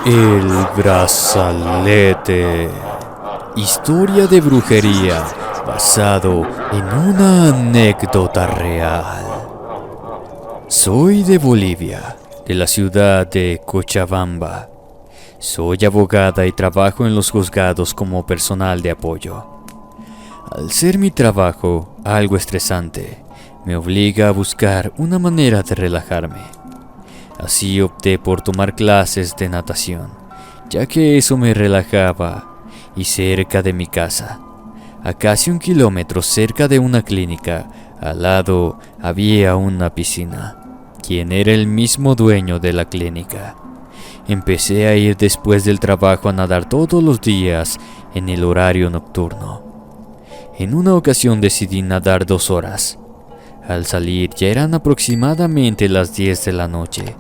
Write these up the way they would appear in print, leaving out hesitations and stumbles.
El brazalete. Historia de brujería basado en una anécdota real. Soy de Bolivia, de la ciudad de Cochabamba. Soy abogada y trabajo en los juzgados como personal de apoyo. Al ser mi trabajo algo estresante, me obliga a buscar una manera de relajarme. Así opté por tomar clases de natación, ya que eso me relajaba, y cerca de mi casa, a casi 1 kilómetro cerca de una clínica, al lado había una piscina, quien era el mismo dueño de la clínica. Empecé a ir después del trabajo a nadar todos los días en el horario nocturno. En una ocasión decidí nadar 2 horas. Al salir ya eran aproximadamente las 10 de la noche.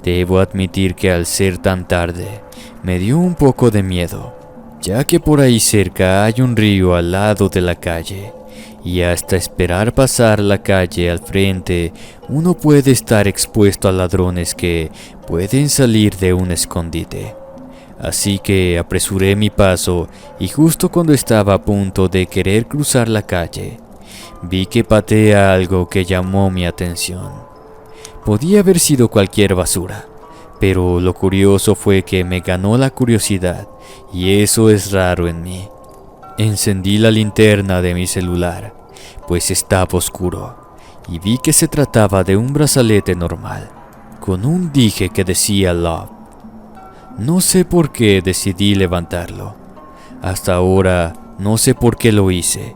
Debo admitir que al ser tan tarde, me dio un poco de miedo, ya que por ahí cerca hay un río al lado de la calle, y hasta esperar pasar la calle al frente, uno puede estar expuesto a ladrones que pueden salir de un escondite. Así que apresuré mi paso y justo cuando estaba a punto de querer cruzar la calle, vi que pateé algo que llamó mi atención. Podía haber sido cualquier basura, pero lo curioso fue que me ganó la curiosidad, y eso es raro en mí. Encendí la linterna de mi celular, pues estaba oscuro, y vi que se trataba de un brazalete normal, con un dije que decía Love. No sé por qué decidí levantarlo. Hasta ahora no sé por qué lo hice,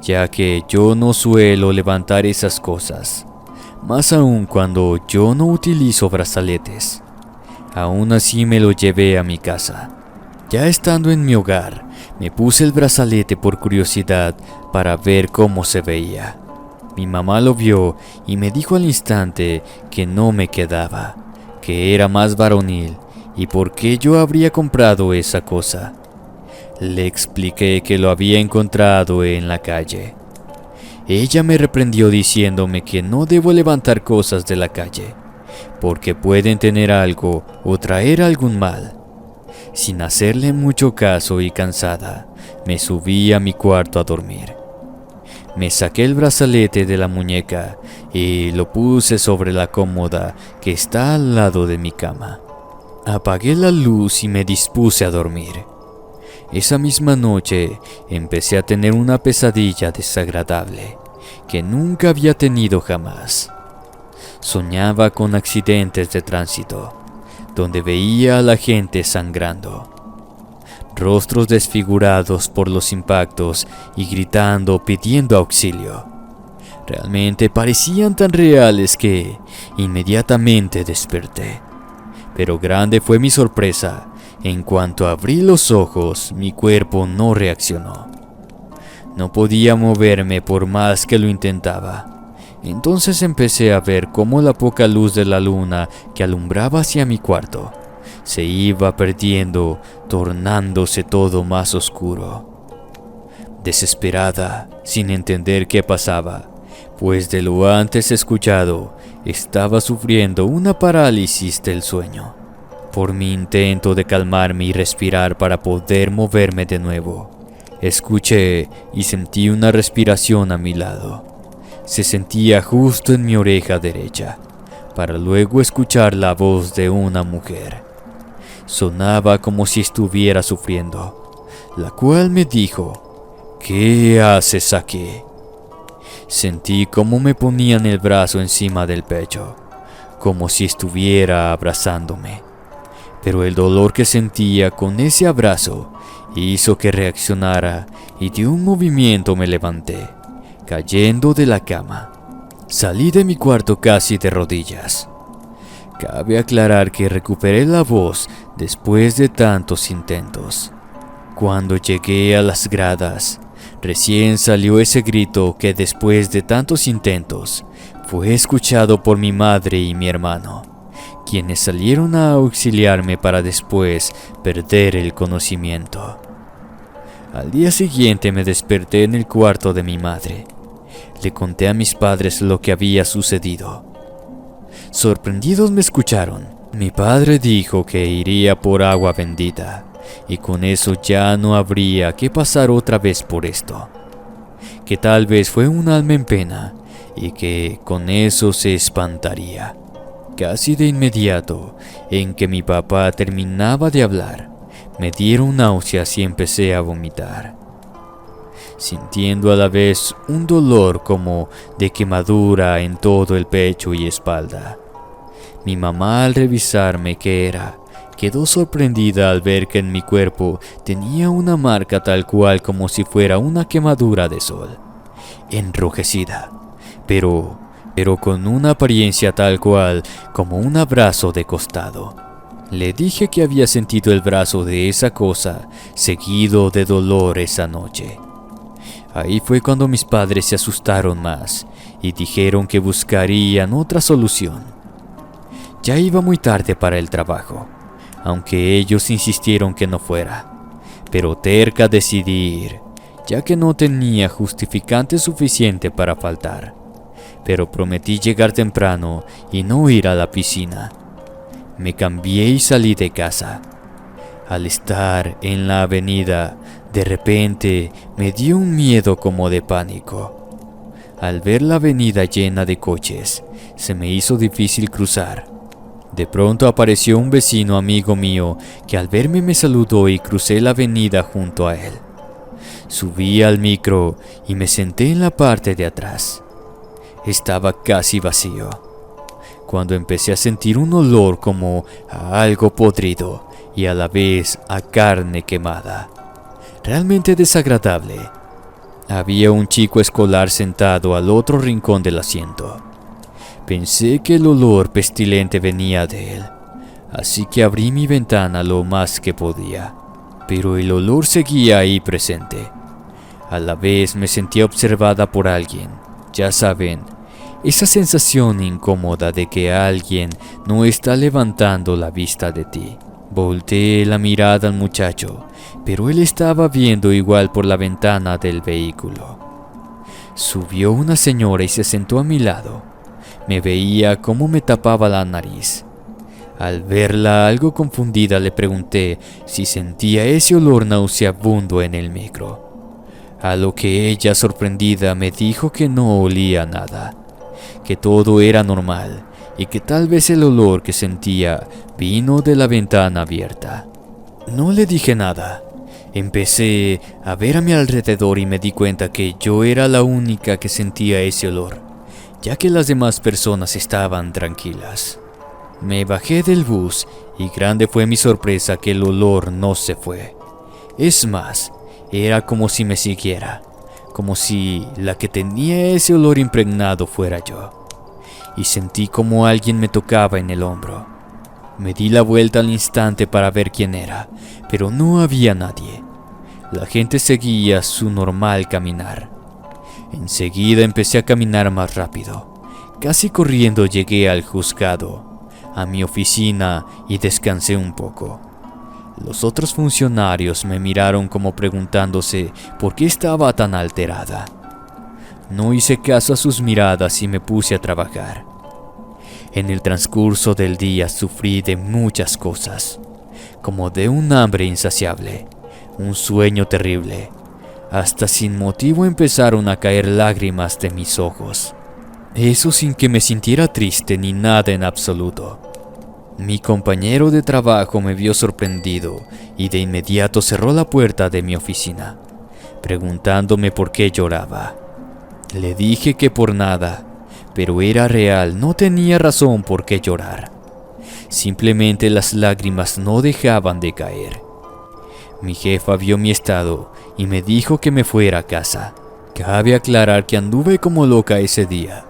ya que yo no suelo levantar esas cosas. Más aún cuando yo no utilizo brazaletes. Aún así me lo llevé a mi casa. Ya estando en mi hogar, me puse el brazalete por curiosidad para ver cómo se veía. Mi mamá lo vio y me dijo al instante que no me quedaba, que era más varonil y por qué yo habría comprado esa cosa. Le expliqué que lo había encontrado en la calle. Ella me reprendió diciéndome que no debo levantar cosas de la calle, porque pueden tener algo o traer algún mal. Sin hacerle mucho caso y cansada, me subí a mi cuarto a dormir. Me saqué el brazalete de la muñeca y lo puse sobre la cómoda que está al lado de mi cama. Apagué la luz y me dispuse a dormir. Esa misma noche empecé a tener una pesadilla desagradable que nunca había tenido jamás. Soñaba con accidentes de tránsito, donde veía a la gente sangrando, rostros desfigurados por los impactos y gritando pidiendo auxilio. Realmente parecían tan reales que inmediatamente desperté. Pero grande fue mi sorpresa. En cuanto abrí los ojos, mi cuerpo no reaccionó. No podía moverme por más que lo intentaba. Entonces empecé a ver cómo la poca luz de la luna que alumbraba hacia mi cuarto se iba perdiendo, tornándose todo más oscuro. Desesperada, sin entender qué pasaba, pues de lo antes escuchado, estaba sufriendo una parálisis del sueño. Por mi intento de calmarme y respirar para poder moverme de nuevo, escuché y sentí una respiración a mi lado. Se sentía justo en mi oreja derecha, para luego escuchar la voz de una mujer. Sonaba como si estuviera sufriendo, la cual me dijo: ¿qué haces aquí? Sentí cómo me ponían el brazo encima del pecho, como si estuviera abrazándome. Pero el dolor que sentía con ese abrazo hizo que reaccionara y de un movimiento me levanté, cayendo de la cama. Salí de mi cuarto casi de rodillas. Cabe aclarar que recuperé la voz después de tantos intentos. Cuando llegué a las gradas, recién salió ese grito que después de tantos intentos fue escuchado por mi madre y mi hermano, quienes salieron a auxiliarme para después perder el conocimiento. Al día siguiente me desperté en el cuarto de mi madre. Le conté a mis padres lo que había sucedido. Sorprendidos me escucharon Mi padre dijo que iría por agua bendita, y con eso ya no habría que pasar otra vez por esto. Que tal vez fue un alma en pena, y que con eso se espantaría. Casi de inmediato, en que mi papá terminaba de hablar, me dieron náuseas y empecé a vomitar, sintiendo a la vez un dolor como de quemadura en todo el pecho y espalda. Mi mamá, al revisarme qué era, quedó sorprendida al ver que en mi cuerpo tenía una marca tal cual como si fuera una quemadura de sol, enrojecida, pero con una apariencia tal cual como un abrazo de costado. Le dije que había sentido el brazo de esa cosa seguido de dolor esa noche. Ahí fue cuando mis padres se asustaron más y dijeron que buscarían otra solución. Ya iba muy tarde para el trabajo, aunque ellos insistieron que no fuera, pero terca decidí ir, ya que no tenía justificante suficiente para faltar. Pero prometí llegar temprano y no ir a la piscina. Me cambié y salí de casa. Al estar en la avenida, de repente me dio un miedo como de pánico. Al ver la avenida llena de coches, se me hizo difícil cruzar. De pronto apareció un vecino amigo mío que al verme me saludó y crucé la avenida junto a él. Subí al micro y me senté en la parte de atrás. Estaba casi vacío, cuando empecé a sentir un olor como a algo podrido y a la vez a carne quemada, realmente desagradable. Había un chico escolar sentado al otro rincón del asiento. Pensé que el olor pestilente venía de él, así que abrí mi ventana lo más que podía, pero el olor seguía ahí presente. A la vez me sentía observada por alguien, ya saben, esa sensación incómoda de que alguien no está levantando la vista de ti. Volteé la mirada al muchacho, pero él estaba viendo igual por la ventana del vehículo. Subió una señora y se sentó a mi lado. Me veía cómo me tapaba la nariz. Al verla algo confundida le pregunté si sentía ese olor nauseabundo en el micro. A lo que ella, sorprendida, me dijo que no olía nada, que todo era normal y que tal vez el olor que sentía vino de la ventana abierta. No le dije nada. Empecé a ver a mi alrededor y me di cuenta que yo era la única que sentía ese olor, ya que las demás personas estaban tranquilas. Me bajé del bus y grande fue mi sorpresa que el olor no se fue. Es más, era como si me siguiera, como si la que tenía ese olor impregnado fuera yo. Y sentí como alguien me tocaba en el hombro. Me di la vuelta al instante para ver quién era, pero no había nadie. La gente seguía su normal caminar. Enseguida empecé a caminar más rápido. Casi corriendo llegué al juzgado, a mi oficina, y descansé un poco. Los otros funcionarios me miraron como preguntándose por qué estaba tan alterada. No hice caso a sus miradas y me puse a trabajar. En el transcurso del día sufrí de muchas cosas, como de un hambre insaciable, un sueño terrible. Hasta sin motivo empezaron a caer lágrimas de mis ojos. Eso sin que me sintiera triste ni nada en absoluto. Mi compañero de trabajo me vio sorprendido y de inmediato cerró la puerta de mi oficina, preguntándome por qué lloraba. Le dije que por nada, pero era real, no tenía razón por qué llorar. Simplemente las lágrimas no dejaban de caer. Mi jefa vio mi estado y me dijo que me fuera a casa. Cabe aclarar que anduve como loca ese día.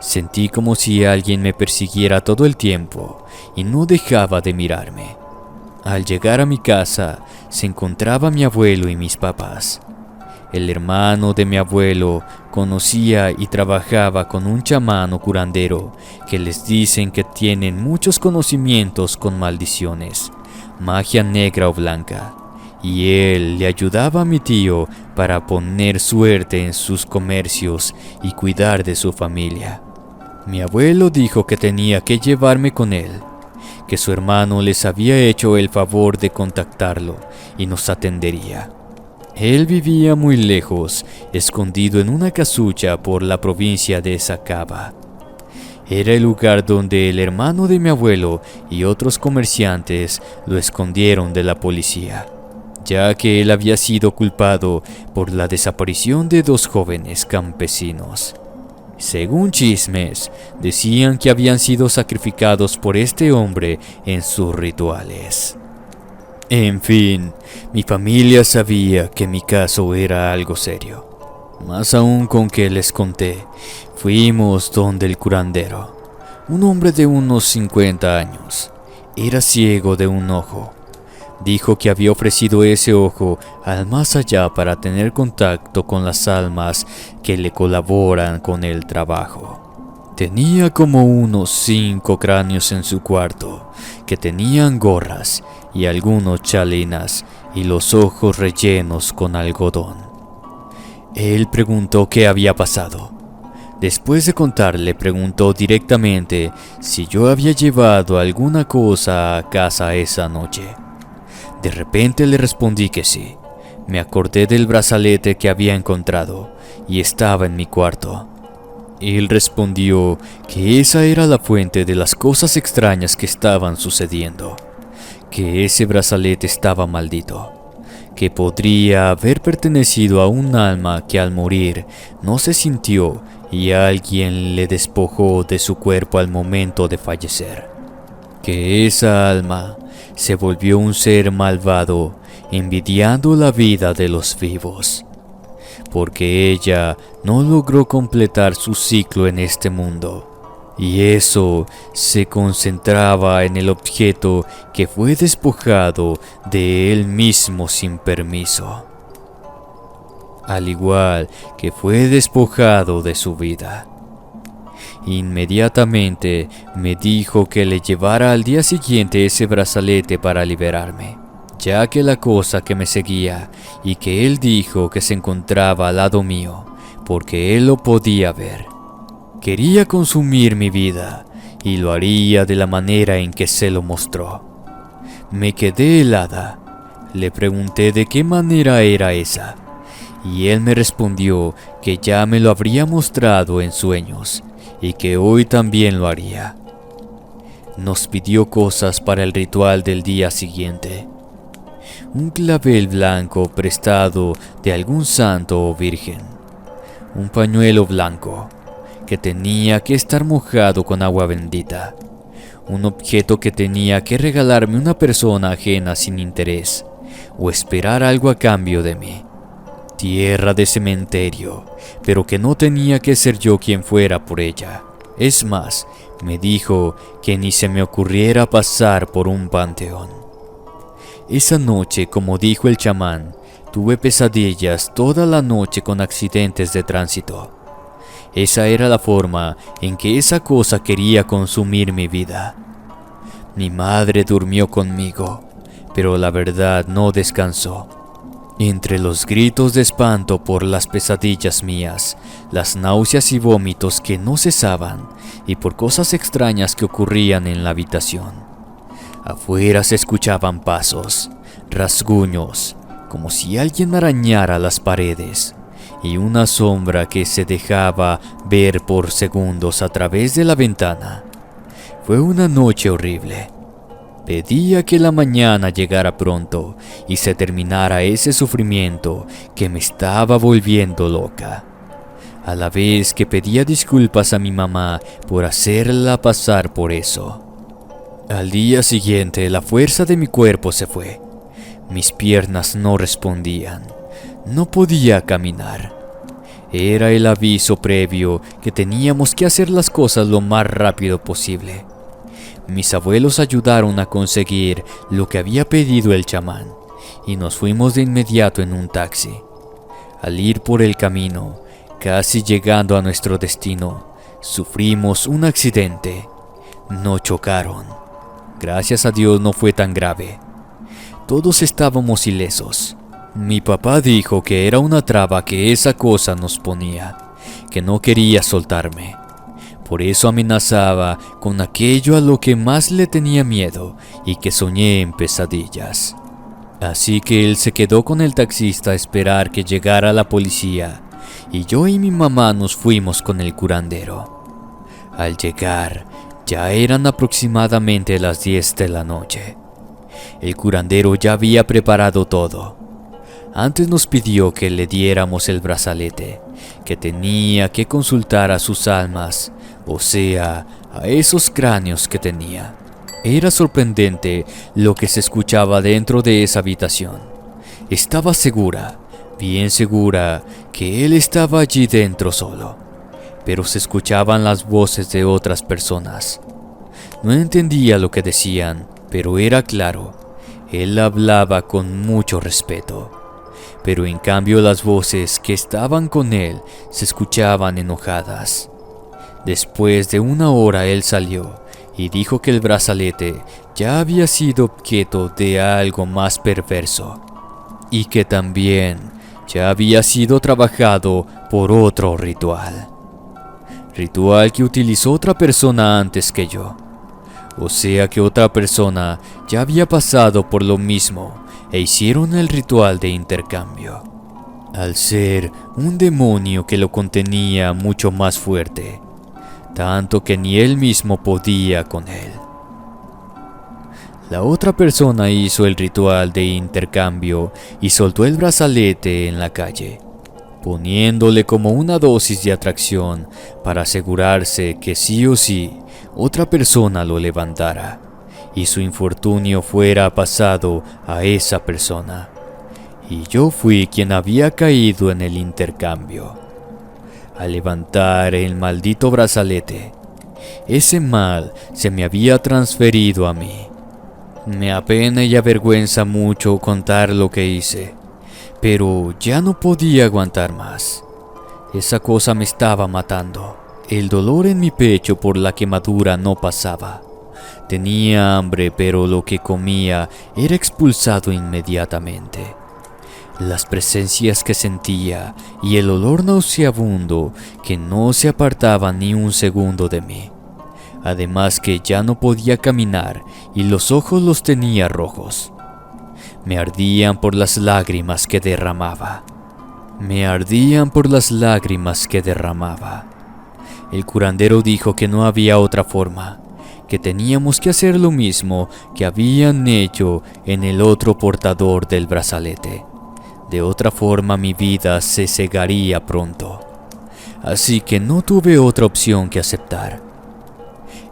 Sentí como si alguien me persiguiera todo el tiempo y no dejaba de mirarme. Al llegar a mi casa se encontraba mi abuelo y mis papás. El hermano de mi abuelo conocía y trabajaba con un chamán o curandero que les dicen que tienen muchos conocimientos con maldiciones, magia negra o blanca, y él le ayudaba a mi tío para poner suerte en sus comercios y cuidar de su familia. Mi abuelo dijo que tenía que llevarme con él, que su hermano les había hecho el favor de contactarlo y nos atendería. Él vivía muy lejos, escondido en una casucha por la provincia de Sacaba. Era el lugar donde el hermano de mi abuelo y otros comerciantes lo escondieron de la policía, ya que él había sido culpado por la desaparición de 2 jóvenes campesinos. Según chismes, decían que habían sido sacrificados por este hombre en sus rituales. En fin, mi familia sabía que mi caso era algo serio. Más aún con que les conté, fuimos donde el curandero, un hombre de unos 50 años. Era ciego de un ojo. Dijo que había ofrecido ese ojo al más allá para tener contacto con las almas que le colaboran con el trabajo. Tenía como unos 5 cráneos en su cuarto, que tenían gorras y algunos chalinas y los ojos rellenos con algodón. Él preguntó qué había pasado. Después de contarle, preguntó directamente si yo había llevado alguna cosa a casa esa noche. De repente le respondí que sí. Me acordé del brazalete que había encontrado y estaba en mi cuarto. Él respondió que esa era la fuente de las cosas extrañas que estaban sucediendo, que ese brazalete estaba maldito, que podría haber pertenecido a un alma que al morir no se sintió y alguien le despojó de su cuerpo al momento de fallecer, que esa alma se volvió un ser malvado, envidiando la vida de los vivos, porque ella no logró completar su ciclo en este mundo, y eso se concentraba en el objeto que fue despojado de él mismo sin permiso, al igual que fue despojado de su vida. Inmediatamente me dijo que le llevara al día siguiente ese brazalete para liberarme, ya que la cosa que me seguía y que él dijo que se encontraba al lado mío, porque él lo podía ver, quería consumir mi vida y lo haría de la manera en que se lo mostró. Me quedé helada. Le pregunté de qué manera era esa, y él me respondió que ya me lo habría mostrado en sueños y que hoy también lo haría. Nos pidió cosas para el ritual del día siguiente. Un clavel blanco prestado de algún santo o virgen. Un pañuelo blanco que tenía que estar mojado con agua bendita. Un objeto que tenía que regalarme una persona ajena sin interés o esperar algo a cambio de mí. Tierra de cementerio, pero que no tenía que ser yo quien fuera por ella. Es más, me dijo que ni se me ocurriera pasar por un panteón. Esa noche, como dijo el chamán, tuve pesadillas toda la noche con accidentes de tránsito. Esa era la forma en que esa cosa quería consumir mi vida. Mi madre durmió conmigo, pero la verdad no descansó. Entre los gritos de espanto por las pesadillas mías, las náuseas y vómitos que no cesaban, y por cosas extrañas que ocurrían en la habitación. Afuera se escuchaban pasos, rasguños, como si alguien arañara las paredes, y una sombra que se dejaba ver por segundos a través de la ventana. Fue una noche horrible. Pedía que la mañana llegara pronto y se terminara ese sufrimiento que me estaba volviendo loca. A la vez que pedía disculpas a mi mamá por hacerla pasar por eso. Al día siguiente la fuerza de mi cuerpo se fue. Mis piernas no respondían. No podía caminar. Era el aviso previo que teníamos que hacer las cosas lo más rápido posible. Mis abuelos ayudaron a conseguir lo que había pedido el chamán y nos fuimos de inmediato en un taxi. Al ir por el camino, casi llegando a nuestro destino, sufrimos un accidente. Nos chocaron. Gracias a Dios no fue tan grave. Todos estábamos ilesos. Mi papá dijo que era una traba que esa cosa nos ponía, que no quería soltarme. Por eso amenazaba con aquello a lo que más le tenía miedo y que soñé en pesadillas. Así que él se quedó con el taxista a esperar que llegara la policía y yo y mi mamá nos fuimos con el curandero. Al llegar, ya eran aproximadamente las 10 de la noche. El curandero ya había preparado todo. Antes nos pidió que le diéramos el brazalete, que tenía que consultar a sus almas, o sea, a esos cráneos que tenía. Era sorprendente lo que se escuchaba dentro de esa habitación. Estaba segura, bien segura, que él estaba allí dentro solo, pero se escuchaban las voces de otras personas. No entendía lo que decían, pero era claro, él hablaba con mucho respeto. Pero en cambio las voces que estaban con él se escuchaban enojadas. Después de una hora él salió y dijo que el brazalete ya había sido objeto de algo más perverso y que también ya había sido trabajado por otro ritual. Ritual que utilizó otra persona antes que yo. O sea que otra persona ya había pasado por lo mismo e hicieron el ritual de intercambio. Al ser un demonio que lo contenía mucho más fuerte, tanto que ni él mismo podía con él. La otra persona hizo el ritual de intercambio y soltó el brazalete en la calle, poniéndole como una dosis de atracción para asegurarse que sí o sí otra persona lo levantara y su infortunio fuera pasado a esa persona. Y yo fui quien había caído en el intercambio. Al levantar el maldito brazalete, ese mal se me había transferido a mí. Me apena y avergüenza mucho contar lo que hice, pero ya no podía aguantar más. Esa cosa me estaba matando. El dolor en mi pecho por la quemadura no pasaba. Tenía hambre, pero lo que comía era expulsado inmediatamente. Las presencias que sentía y el olor nauseabundo que no se apartaba ni un segundo de mí. Además que ya no podía caminar y los ojos los tenía rojos. Me ardían por las lágrimas que derramaba. El curandero dijo que no había otra forma, que teníamos que hacer lo mismo que habían hecho en el otro portador del brazalete. De otra forma mi vida se cegaría pronto. Así que no tuve otra opción que aceptar.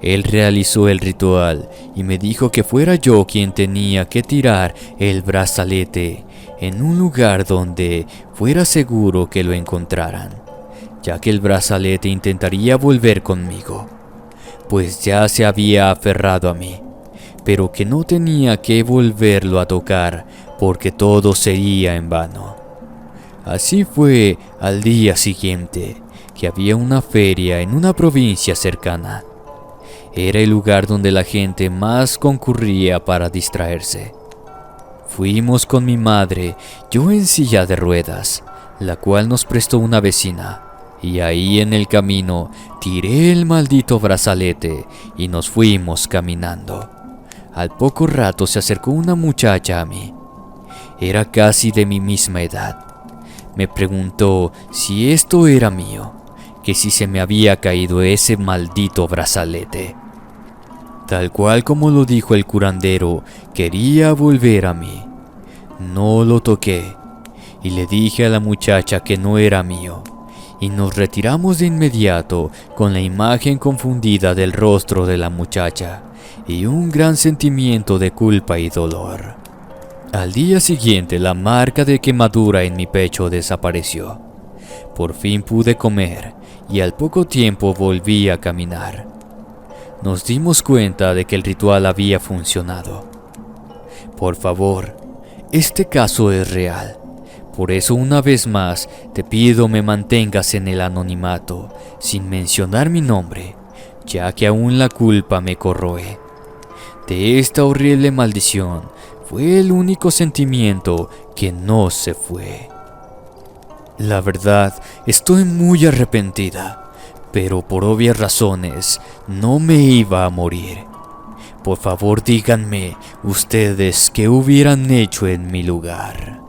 Él realizó el ritual y me dijo que fuera yo quien tenía que tirar el brazalete en un lugar donde fuera seguro que lo encontraran, ya que el brazalete intentaría volver conmigo, pues ya se había aferrado a mí, pero que no tenía que volverlo a tocar porque todo sería en vano. Así fue al día siguiente, que había una feria en una provincia cercana. Era el lugar donde la gente más concurría para distraerse. Fuimos con mi madre, yo en silla de ruedas, la cual nos prestó una vecina, y ahí en el camino tiré el maldito brazalete y nos fuimos caminando. Al poco rato se acercó una muchacha a mí. Era casi de mi misma edad. Me preguntó si esto era mío, que si se me había caído ese maldito brazalete. Tal cual como lo dijo el curandero, quería volver a mí. No lo toqué y le dije a la muchacha que no era mío, y nos retiramos de inmediato con la imagen confundida del rostro de la muchacha y un gran sentimiento de culpa y dolor. Al día siguiente la marca de quemadura en mi pecho desapareció. Por fin pude comer y al poco tiempo volví a caminar. Nos dimos cuenta de que el ritual había funcionado. Por favor, este caso es real. Por eso una vez más te pido me mantengas en el anonimato, sin mencionar mi nombre, ya que aún la culpa me corroe. De esta horrible maldición fue el único sentimiento que no se fue. La verdad, estoy muy arrepentida, pero por obvias razones no me iba a morir. Por favor, díganme ustedes qué hubieran hecho en mi lugar.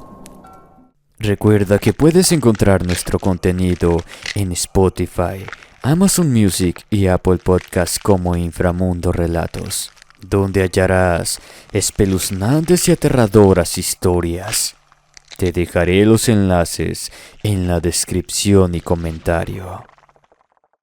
Recuerda que puedes encontrar nuestro contenido en Spotify, Amazon Music y Apple Podcasts como Inframundo Relatos, donde hallarás espeluznantes y aterradoras historias. Te dejaré los enlaces en la descripción y comentario.